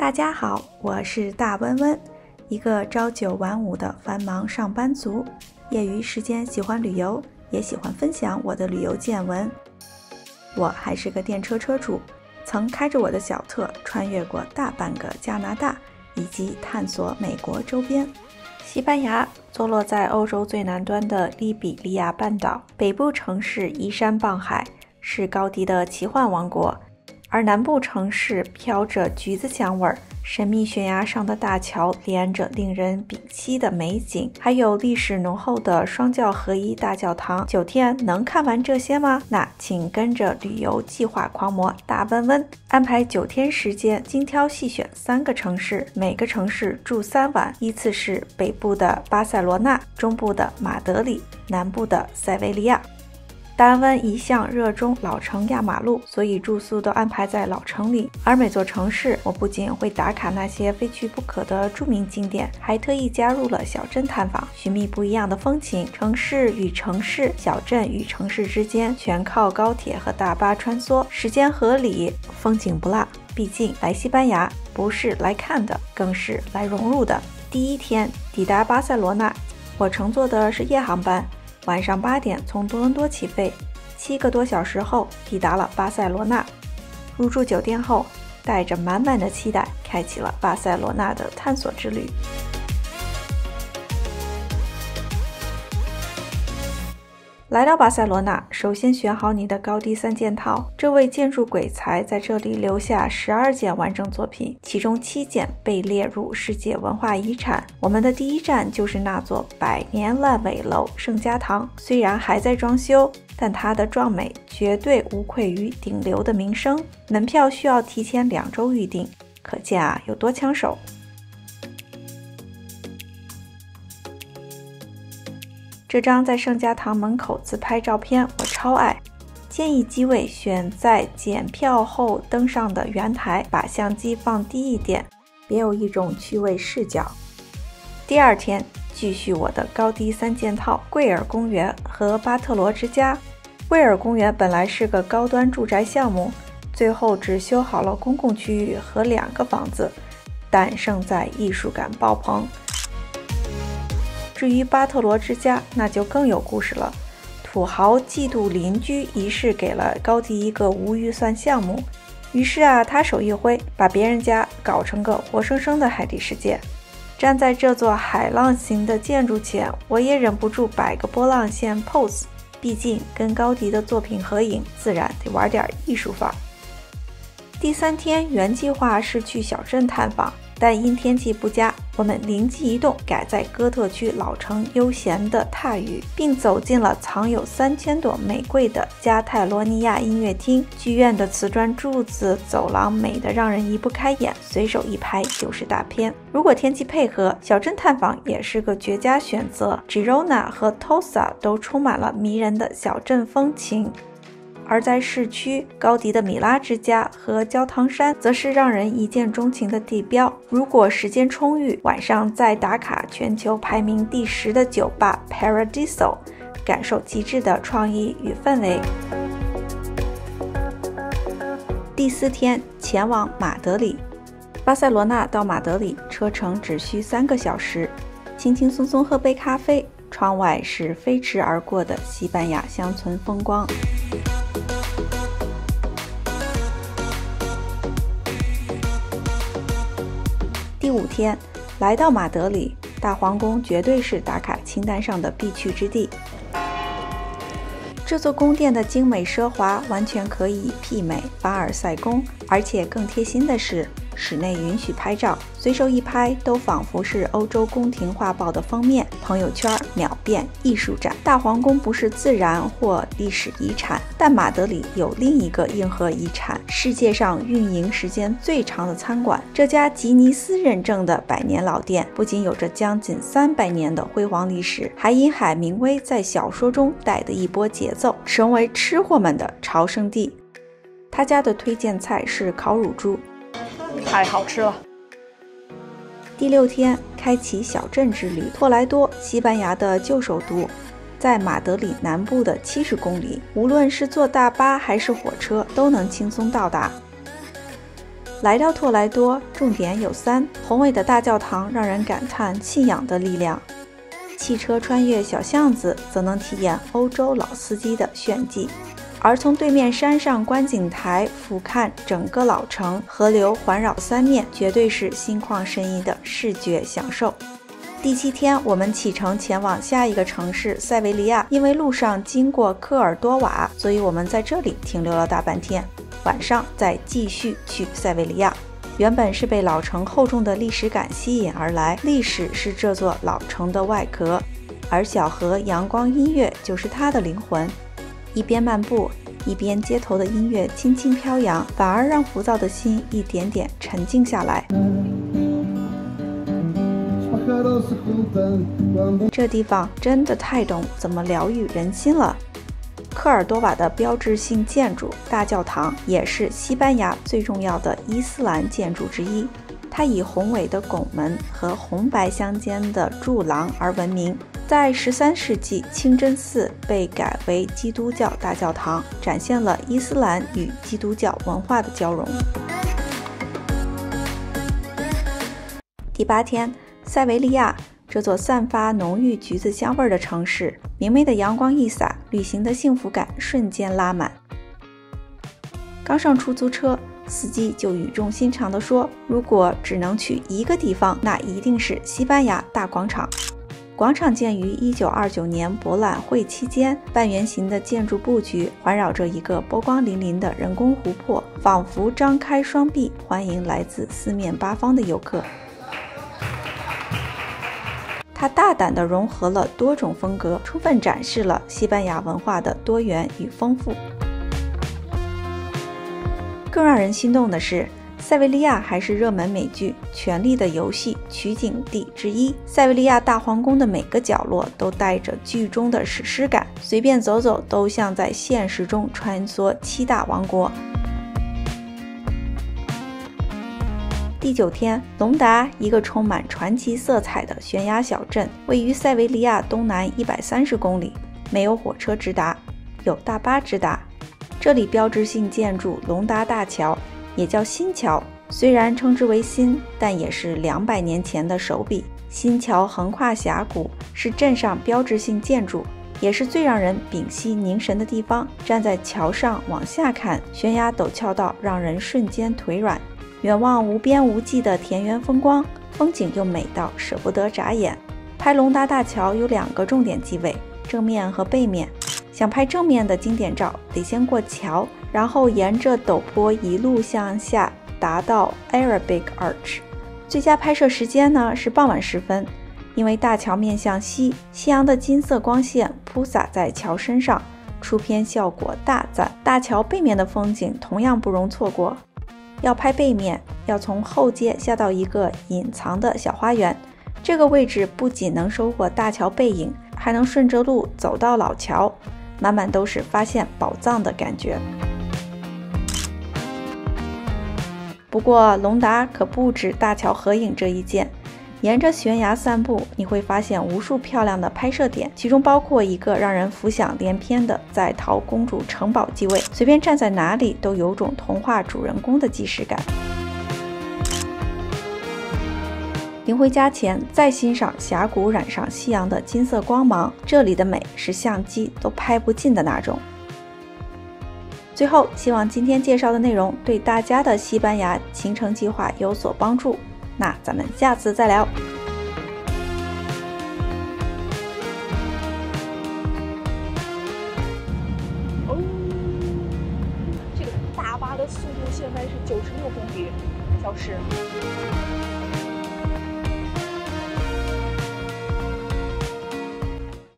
大家好，我是大温温，一个朝9晚5的繁忙上班族，业余时间喜欢旅游，也喜欢分享我的旅游见闻。我还是个电车车主，曾开着我的小特穿越过大半个加拿大，以及探索美国周边。西班牙坐落在欧洲最南端的利比利亚半岛，北部城市依山傍海，是高迪的奇幻王国，而南部城市飘着橘子香味儿，神秘悬崖上的大桥连着令人屏息的美景，还有历史浓厚的双教合一大教堂。9天能看完这些吗？那请跟着旅游计划狂魔大温温安排9天时间，精挑细选3个城市，每个城市住3晚，依次是北部的巴塞罗那、中部的马德里、南部的塞维利亚。大温一向热衷老城压马路，所以住宿都安排在老城里。而每座城市，我不仅会打卡那些非去不可的著名景点，还特意加入了小镇探访，寻觅不一样的风情。城市与城市、小镇与城市之间，全靠高铁和大巴穿梭，时间合理，风景不落。毕竟来西班牙不是来看的，更是来融入的。第1天抵达巴塞罗那，我乘坐的是夜航班。晚上8点从多伦多起飞，7个多小时后抵达了巴塞罗那。入住酒店后，带着满满的期待，开启了巴塞罗那的探索之旅。来到巴塞罗那，首先选好你的高迪3件套。这位建筑鬼才在这里留下12件完整作品，其中7件被列入世界文化遗产。我们的第一站就是那座100年烂尾楼圣家堂，虽然还在装修，但它的壮美绝对无愧于顶流的名声。门票需要提前2周预订，可见啊有多抢手。这张在圣家堂门口自拍照片我超爱，建议机位选在检票后登上的圆台，把相机放低一点，别有一种趣味视角。第2天继续我的高迪3件套，贵尔公园和巴特罗之家。贵尔公园本来是个高端住宅项目，最后只修好了公共区域和2个房子，但胜在艺术感爆棚。至于巴特罗之家，那就更有故事了。土豪嫉妒邻居一事给了高迪一个无预算项目，于是他手一挥，把别人家搞成个活生生的海底世界。站在这座海浪型的建筑前，我也忍不住摆个波浪线 pose， 毕竟跟高迪的作品合影，自然得玩点艺术范儿。第3天原计划是去小镇探访，但因天气不佳，我们灵机一动，改在哥特区老城悠闲地踏雨，并走进了藏有3000朵玫瑰的加泰罗尼亚音乐厅。剧院的瓷砖柱子、走廊美得让人移不开眼，随手一拍就是大片。如果天气配合，小镇探访也是个绝佳选择。Girona 和 Tossa 都充满了迷人的小镇风情。而在市区，高迪的米拉之家和焦糖山则是让人一见钟情的地标。如果时间充裕，晚上再打卡全球排名第10的酒吧 Paradiso， 感受极致的创意与氛围。第4天前往马德里。巴塞罗那到马德里车程只需3个小时，轻轻松松喝杯咖啡，窗外是飞驰而过的西班牙乡村风光。第5天来到马德里，大皇宫绝对是打卡清单上的必去之地。这座宫殿的精美奢华完全可以媲美凡尔赛宫，而且更贴心的是，室内允许拍照，随手一拍都仿佛是欧洲宫廷画报的封面，朋友圈秒变艺术展。大皇宫不是自然或历史遗产，但马德里有另一个硬核遗产，世界上运营时间最长的餐馆。这家吉尼斯认证的100年老店，不仅有着将近300年的辉煌历史，还因海明威在小说中带的一波节奏，成为吃货们的朝圣地。他家的推荐菜是烤乳猪，太好吃了。第6天开启小镇之旅。托莱多，西班牙的旧首都，在马德里南部的70公里，无论是坐大巴还是火车都能轻松到达。来到托莱多，重点有3：宏伟的大教堂让人感叹信仰的力量；汽车穿越小巷子，则能体验欧洲老司机的炫技；而从对面山上观景台俯瞰整个老城，河流环绕3面，绝对是心旷神怡的视觉享受。第7天，我们启程前往下一个城市塞维利亚，因为路上经过科尔多瓦，所以我们在这里停留了大半天。晚上再继续去塞维利亚。原本是被老城厚重的历史感吸引而来，历史是这座老城的外壳，而小河、阳光、音乐就是它的灵魂。一边漫步，一边街头的音乐轻轻飘扬，反而让浮躁的心一点点沉静下来。这地方真的太懂怎么疗愈人心了。科尔多瓦的标志性建筑大教堂也是西班牙最重要的伊斯兰建筑之一，它以宏伟的拱门和红白相间的柱廊而闻名。在13世纪，清真寺被改为基督教大教堂，展现了伊斯兰与基督教文化的交融。第8天，塞维利亚，这座散发浓郁橘子香味的城市，明媚的阳光一洒，旅行的幸福感瞬间拉满。刚上出租车，司机就语重心长地说，如果只能去一个地方，那一定是西班牙大广场。广场建于1929年博览会期间，半圆形的建筑布局环绕着一个波光粼粼的人工湖泊，仿佛张开双臂欢迎来自四面八方的游客。它大胆地融合了多种风格，充分展示了西班牙文化的多元与丰富。更让人心动的是，塞维利亚还是热门美剧《权力的游戏》取景地之一。塞维利亚大皇宫的每个角落都带着剧中的史诗感，随便走走都像在现实中穿梭7大王国。第9天，隆达，一个充满传奇色彩的悬崖小镇，位于塞维利亚东南130公里，没有火车直达，有大巴直达。这里标志性建筑隆达大桥，也叫新桥，虽然称之为新，但也是200年前的手笔。新桥横跨峡谷，是镇上标志性建筑，也是最让人屏息凝神的地方。站在桥上往下看，悬崖陡峭到让人瞬间腿软。远望无边无际的田园风光，风景又美到舍不得眨眼。拍隆达大桥有2个重点机位，正面和背面。想拍正面的经典照，得先过桥，然后沿着陡坡一路向下，达到 Arabic Arch。最佳拍摄时间呢是傍晚时分，因为大桥面向西，夕阳的金色光线铺洒在桥身上，出片效果大赞。大桥背面的风景同样不容错过。要拍背面，要从后街下到一个隐藏的小花园，这个位置不仅能收获大桥背影，还能顺着路走到老桥，满满都是发现宝藏的感觉。不过隆达可不止大桥合影这一件，沿着悬崖散步，你会发现无数漂亮的拍摄点，其中包括一个让人浮想联翩的在逃公主城堡继位，随便站在哪里都有种童话主人公的既视感。临回家前，再欣赏峡谷染上夕阳的金色光芒，这里的美是相机都拍不尽的那种。最后，希望今天介绍的内容对大家的西班牙行程计划有所帮助。那咱们下次再聊。哦，这个大巴的速度现在是96公里/小时。